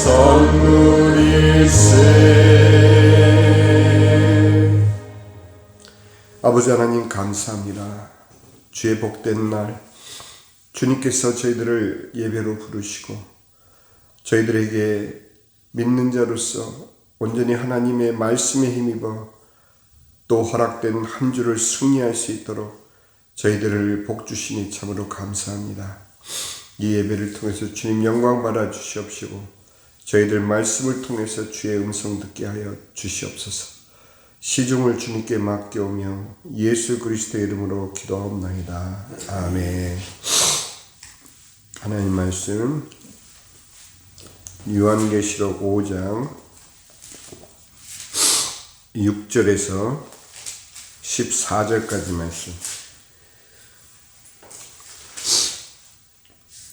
선물일세. 아버지 하나님 감사합니다. 주의 복된 날 주님께서 저희들을 예배로 부르시고 저희들에게 믿는 자로서 온전히 하나님의 말씀에 힘입어 또 허락된 한 주를 승리할 수 있도록 저희들을 복주시니 참으로 감사합니다. 이 예배를 통해서 주님 영광 받아 주시옵시고 저희들 말씀을 통해서 주의 음성 듣게 하여 주시옵소서. 시중을 주님께 맡겨오며 예수 그리스도의 이름으로 기도하옵나이다. 아멘. 하나님 말씀 요한계시록 5장 6절에서 14절까지 말씀.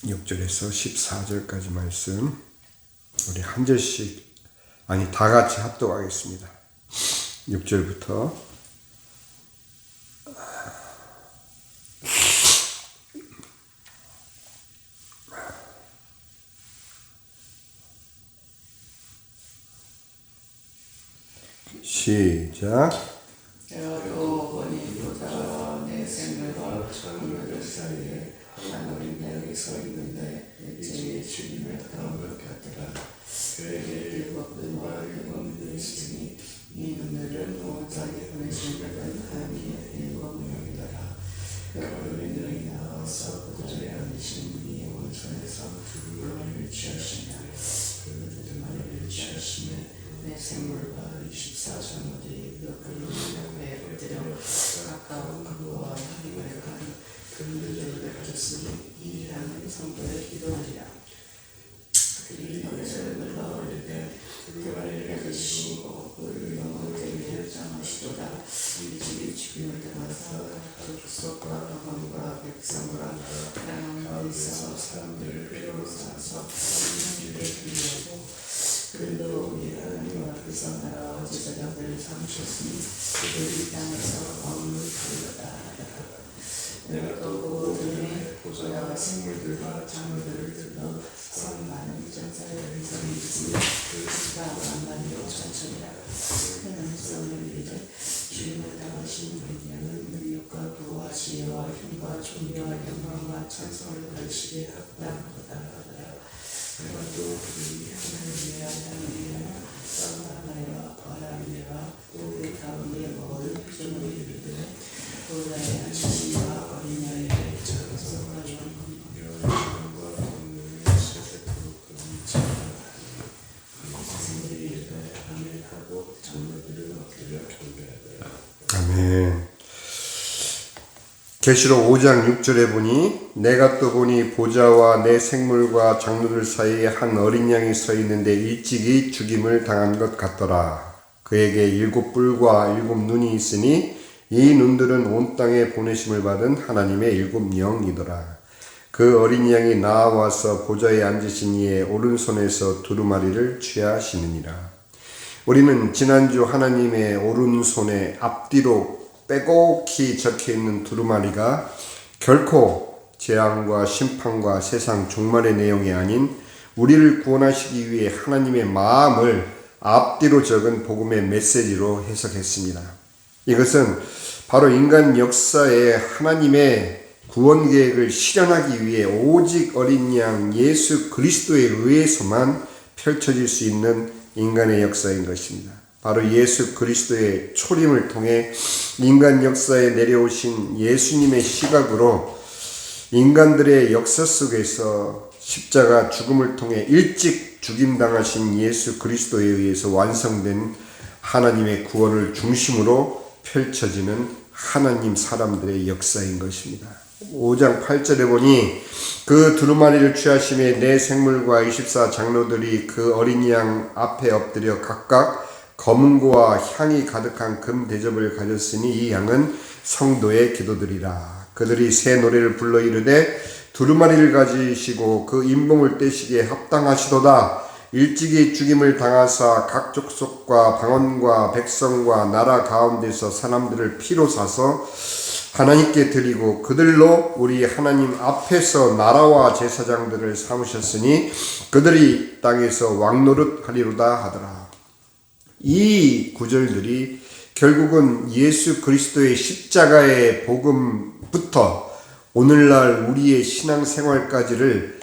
6절에서 14절까지 말씀. 우리 한 절씩, 아니 다 같이 합독하겠습니다. 6절부터 시작. 내가 또 보니 보다가 내 생물과 장로들 사이에 한 어린 양이 서 있는데 일제히 주님을 당한 것 같더라. 그에게 일곱 눈과 일곱 눈이 있으니 이 눈들은 온전히 보내신 것은 하나님의 일곱 명이더라. 그 어린 양이 나와서 보좌에 앉으신 분이 온전해서 두루마리를 취하시며 그 두루마리를 취하시며 내 생물과 24장로들이 그 눈에 엎드려 가까운 그와 하나님을 가는 그들을 가졌으니 이 양은 성도의 기도하리라. 그들이 너희를 놀라올 때 두루마리를 가지시고 그 영혼을 결정하시도다. 일찍이 죽임을 당하사 각 족속과 방언과 백성과 땅 가운데서 사람들을 필요로 삼아서 하나님을 빌려고 그들도 우리 하나님 앞에서 나라와 제사장들을 삼으셨으니 그들이 땅에서 왕을 부르다. 내가 또 보고 들으니 보좌와 생물들과 장로들을 들러 선 많은 전사의 의상이 있으니 그 수가 15,000이라. 그는 성을 이르되 주님을 당하신 우리 양은 능력과 부와 지혜와 힘과 존귀와 영광과 찬송을 받으시기에 합당하도다 하더라. 내가 또 그들이 하나님의 아들이라 사마리아와 바라미네와 또 그 가운데 모든 피조물이 이르되 보좌에 앉으신 이와 어린 양에게 저소가 영광과 권능을 세세토록 금지하라. 생들이 이르되 아멘 하고 장로들을 엎드려 경배하더라. 아멘. 계시록 5장 6절에 보니 내가 또 보니 보좌와 내 생물과 장로들 사이에 한 어린 양이 서 있는데 일찍이 죽임을 당한 것 같더라. 그에게 7뿔과 7눈이 있으니 이 눈들은 온 땅에 보내심을 받은 하나님의 7영이더라. 그 어린 양이 나와서 보좌에 앉으신 이의 오른손에서 두루마리를 취하시느니라. 우리는 지난주 하나님의 오른손에 앞뒤로 빼곡히 적혀있는 두루마리가 결코 재앙과 심판과 세상 종말의 내용이 아닌 우리를 구원하시기 위해 하나님의 마음을 앞뒤로 적은 복음의 메시지로 해석했습니다. 이것은 바로 인간 역사에 하나님의 구원 계획을 실현하기 위해 오직 어린 양 예수 그리스도에 의해서만 펼쳐질 수 있는 인간의 역사인 것입니다. 바로 예수 그리스도의 초림을 통해 인간 역사에 내려오신 예수님의 시각으로 인간들의 역사 속에서 십자가 죽음을 통해 일찍 죽임당하신 예수 그리스도에 의해서 완성된 하나님의 구원을 중심으로 펼쳐지는 하나님 사람들의 역사인 것입니다. 5장 8절에 보니 그 두루마리를 취하심에 내 생물과 24 장로들이 그 어린 양 앞에 엎드려 각각 검은고와 향이 가득한 금 대접을 가졌으니 이 양은 성도의 기도들이라. 그들이 새 노래를 불러 이르되 두루마리를 가지시고 그 인봉을 떼시기에 합당하시도다. 일찍이 죽임을 당하사 각 족속과 방언과 백성과 나라 가운데서 사람들을 피로 사서 하나님께 드리고 그들로 우리 하나님 앞에서 나라와 제사장들을 삼으셨으니 그들이 땅에서 왕노릇하리로다 하더라. 이 구절들이 결국은 예수 그리스도의 십자가의 복음부터 오늘날 우리의 신앙생활까지를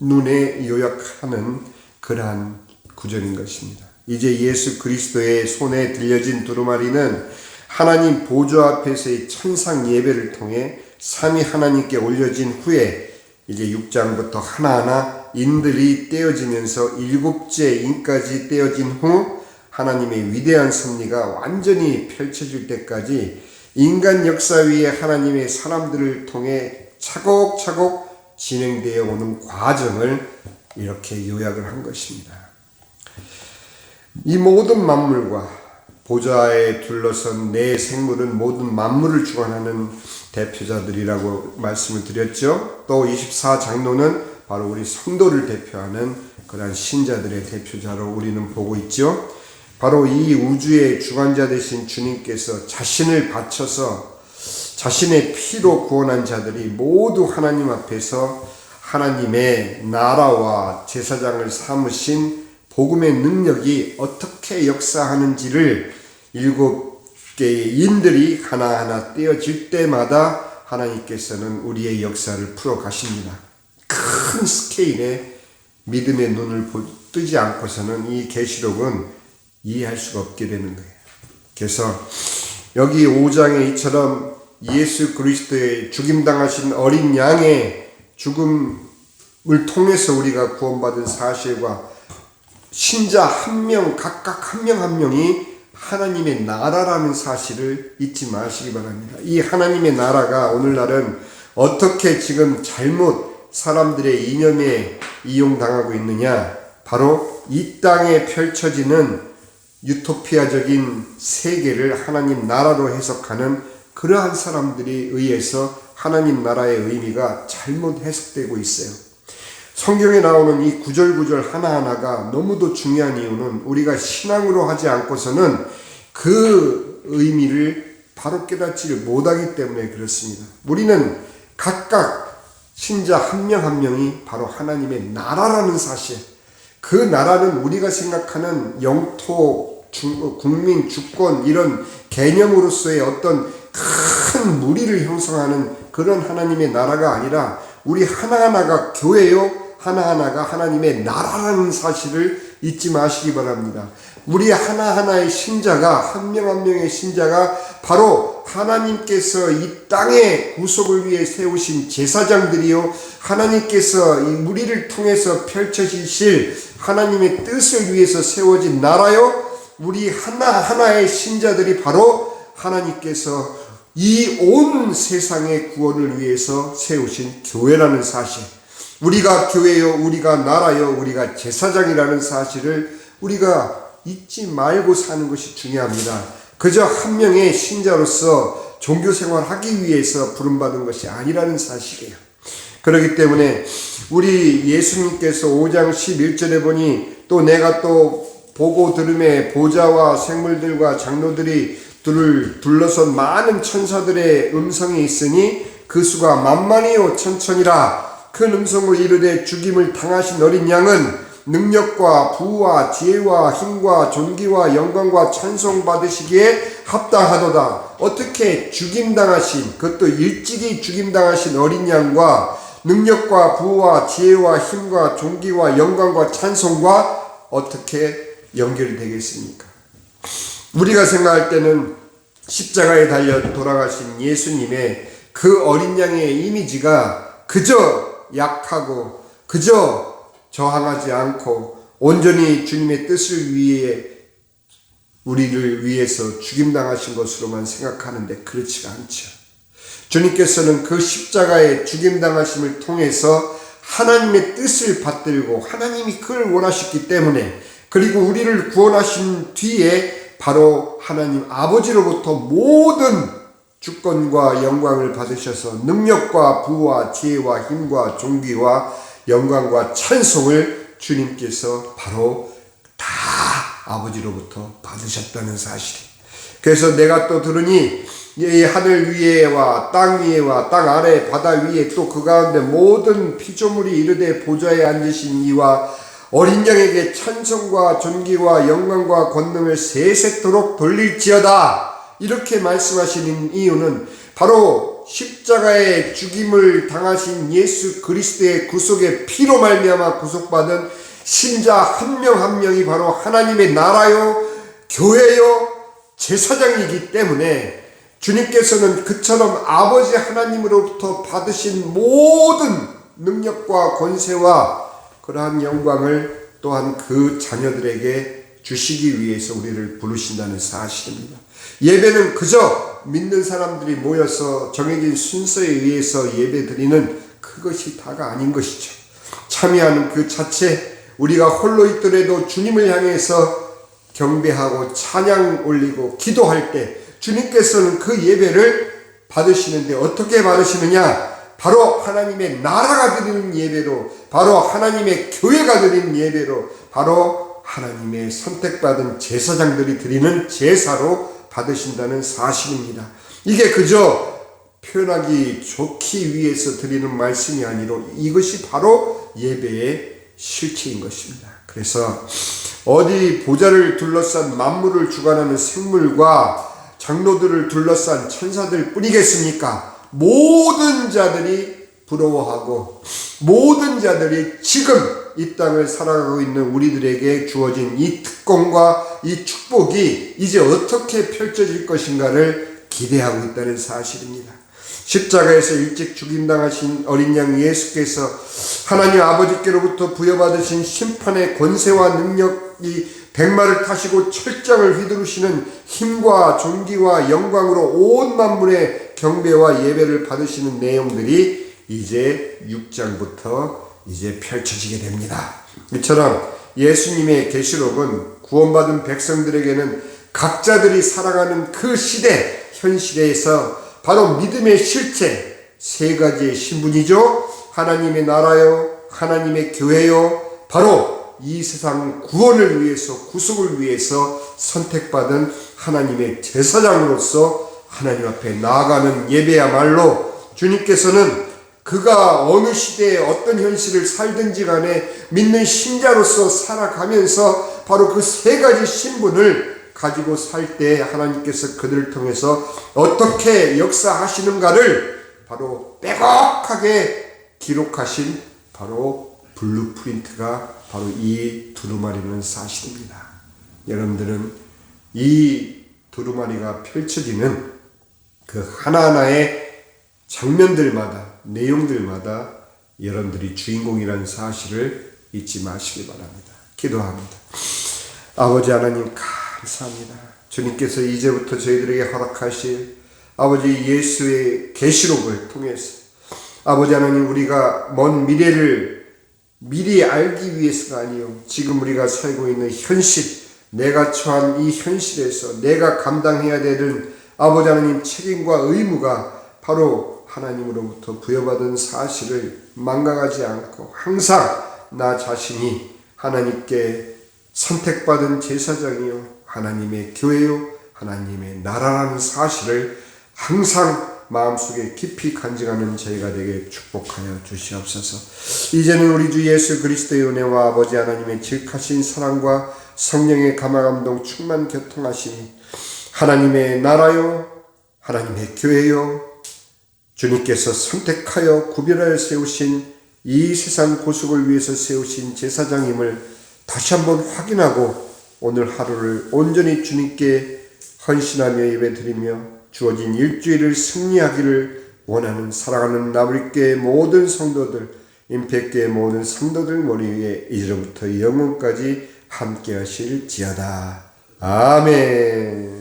한눈에 요약하는 그러한 구절인 것입니다. 이제 예수 그리스도의 손에 들려진 두루마리는 하나님 보좌 앞에서의 천상 예배를 통해 삼위 하나님께 올려진 후에 이제 6장부터 하나하나 인들이 떼어지면서 7째 인까지 떼어진 후 하나님의 위대한 섭리가 완전히 펼쳐질 때까지 인간 역사 위에 하나님의 사람들을 통해 차곡차곡 진행되어 오는 과정을 이렇게 요약을 한 것입니다. 이 모든 만물과 보좌에 둘러선 네 생물은 모든 만물을 주관하는 대표자들이라고 말씀을 드렸죠. 또 24장로는 바로 우리 성도를 대표하는 그러한 신자들의 대표자로 우리는 보고 있죠. 바로 이 우주의 주관자 되신 주님께서 자신을 바쳐서 자신의 피로 구원한 자들이 모두 하나님 앞에서 하나님의 나라와 제사장을 삼으신 복음의 능력이 어떻게 역사하는지를 7개의 인들이 하나하나 떼어질 때마다 하나님께서는 우리의 역사를 풀어 가십니다. 큰 스케일의 믿음의 눈을 뜨지 않고서는 이 계시록은 이해할 수가 없게 되는 거예요. 그래서 여기 5장에 이처럼 예수 그리스도의 죽임당하신 어린 양의 죽음을 통해서 우리가 구원받은 사실과 신자 한 명, 각각 한 명 한 명이 하나님의 나라라는 사실을 잊지 마시기 바랍니다. 이 하나님의 나라가 오늘날은 어떻게 지금 잘못 사람들의 이념에 이용당하고 있느냐? 바로 이 땅에 펼쳐지는 유토피아적인 세계를 하나님 나라로 해석하는 그러한 사람들에 의해서 하나님 나라의 의미가 잘못 해석되고 있어요. 성경에 나오는 이 구절 하나하나가 너무도 중요한 이유는 우리가 신앙으로 하지 않고서는 그 의미를 바로 깨닫지를 못하기 때문에 그렇습니다. 우리는 각각 신자 한 명 한 명이 바로 하나님의 나라라는 사실, 그 나라는 우리가 생각하는 영토, 국민, 주권 이런 개념으로서의 어떤 큰 무리를 형성하는 그런 하나님의 나라가 아니라 우리 하나하나가 교회요, 하나하나가 하나님의 나라라는 사실을 잊지 마시기 바랍니다. 우리 하나하나의 신자가 한 명 한 명의 신자가 바로 하나님께서 이 땅의 구속을 위해 세우신 제사장들이요, 하나님께서 이 우리를 통해서 펼쳐지실 하나님의 뜻을 위해서 세워진 나라요, 우리 하나하나의 신자들이 바로 하나님께서 이 온 세상의 구원을 위해서 세우신 교회라는 사실, 우리가 교회요, 우리가 나라요, 우리가 제사장이라는 사실을 우리가 잊지 말고 사는 것이 중요합니다. 그저 한 명의 신자로서 종교생활 하기 위해서 부름받은 것이 아니라는 사실이에요. 그렇기 때문에 우리 예수님께서 5장 11절에 보니 또 내가 또 보고 들음에 보좌와 생물들과 장로들이 둘러선 많은 천사들의 음성이 있으니 그 수가 만만이요 천천이라. 그 음성을 이르되 죽임을 당하신 어린 양은 능력과 부와 지혜와 힘과 존귀와 영광과 찬송 받으시기에 합당하도다. 어떻게 죽임당하신, 그것도 일찍이 죽임당하신 어린 양과 능력과 부와 지혜와 힘과 존귀와 영광과 찬송과 어떻게 연결이 되겠습니까? 우리가 생각할 때는 십자가에 달려 돌아가신 예수님의 그 어린 양의 이미지가 그저 약하고 그저 저항하지 않고 온전히 주님의 뜻을 위해 우리를 위해서 죽임당하신 것으로만 생각하는데 그렇지가 않죠. 주님께서는 그 십자가의 죽임당하심을 통해서 하나님의 뜻을 받들고 하나님이 그걸 원하셨기 때문에, 그리고 우리를 구원하신 뒤에 바로 하나님 아버지로부터 모든 주권과 영광을 받으셔서 능력과 부와 지혜와 힘과 존귀와 영광과 찬송을 주님께서 바로 다 아버지로부터 받으셨다는 사실. 그래서 내가 또 들으니 이 하늘 위에와 땅 위에와 땅 아래 바다 위에 또 그 가운데 모든 피조물이 이르되 보좌에 앉으신 이와 어린 양에게 찬송과 존귀와 영광과 권능을 세세토록 돌릴지어다. 이렇게 말씀하시는 이유는 바로 십자가의 죽임을 당하신 예수 그리스도의 구속의 피로 말미암아 구속받은 신자 한 명 한 명이 바로 하나님의 나라요, 교회요, 제사장이기 때문에 주님께서는 그처럼 아버지 하나님으로부터 받으신 모든 능력과 권세와 그러한 영광을 또한 그 자녀들에게 주시기 위해서 우리를 부르신다는 사실입니다. 예배는 그저 믿는 사람들이 모여서 정해진 순서에 의해서 예배드리는 그것이 다가 아닌 것이죠. 참여하는 그 자체, 우리가 홀로 있더라도 주님을 향해서 경배하고 찬양 올리고 기도할 때 주님께서는 그 예배를 받으시는데 어떻게 받으시느냐? 바로 하나님의 나라가 드리는 예배로, 바로 하나님의 교회가 드리는 예배로, 바로 하나님의 선택받은 제사장들이 드리는 제사로 받으신다는 사실입니다. 이게 그저 표현하기 좋기 위해서 드리는 말씀이 아니라 이것이 바로 예배의 실체인 것입니다. 그래서 어디 보좌를 둘러싼 만물을 주관하는 생물과 장로들을 둘러싼 천사들 뿐이겠습니까? 모든 자들이 부러워하고 모든 자들이 지금 이 땅을 살아가고 있는 우리들에게 주어진 이 특권과 이 축복이 이제 어떻게 펼쳐질 것인가를 기대하고 있다는 사실입니다. 십자가에서 일찍 죽임당하신 어린 양 예수께서 하나님 아버지께로부터 부여받으신 심판의 권세와 능력이 백마를 타시고 철장을 휘두르시는 힘과 존귀와 영광으로 온 만물의 경배와 예배를 받으시는 내용들이 이제 6장부터 이제 펼쳐지게 됩니다. 이처럼 예수님의 계시록은 구원받은 백성들에게는 각자들이 살아가는 그 시대, 현 시대에서 바로 믿음의 실체 세 가지의 신분이죠. 하나님의 나라요, 하나님의 교회요, 바로 이 세상 구원을 위해서, 구속을 위해서 선택받은 하나님의 제사장으로서 하나님 앞에 나아가는 예배야말로 주님께서는 그가 어느 시대에 어떤 현실을 살든지 간에 믿는 신자로서 살아가면서 바로 그 세 가지 신분을 가지고 살 때 하나님께서 그들을 통해서 어떻게 역사하시는가를 바로 빼곡하게 기록하신 바로 블루프린트가 바로 이 두루마리는 사실입니다. 여러분들은 이 두루마리가 펼쳐지는 그 하나하나의 장면들마다, 내용들마다 여러분들이 주인공이라는 사실을 잊지 마시기 바랍니다. 기도합니다. 아버지 하나님 감사합니다. 주님께서 이제부터 저희들에게 허락하실 아버지 예수의 계시록을 통해서 아버지 하나님 우리가 먼 미래를 미리 알기 위해서가 아니요 지금 우리가 살고 있는 현실, 내가 처한 이 현실에서 내가 감당해야 되는 아버지 하나님 책임과 의무가 바로 하나님으로부터 부여받은 사실을 망각하지 않고 항상 나 자신이 하나님께 선택받은 제사장이요 하나님의 교회요 하나님의 나라라는 사실을 항상 마음속에 깊이 간직하는 저희가 되게 축복하여 주시옵소서. 이제는 우리 주 예수 그리스도의 은혜와 아버지 하나님의 질카신 사랑과 성령의 감화감동 충만 교통하심이 하나님의 나라요 하나님의 교회요 주님께서 선택하여 구별하여 세우신 이 세상 구속을 위해서 세우신 제사장임을 다시 한번 확인하고 오늘 하루를 온전히 주님께 헌신하며 예배드리며 주어진 일주일을 승리하기를 원하는 사랑하는 나무리교회 모든 성도들, 임팩교회 모든 성도들 머리 위에 이제부터 영원까지 함께 하실지어다. 아멘.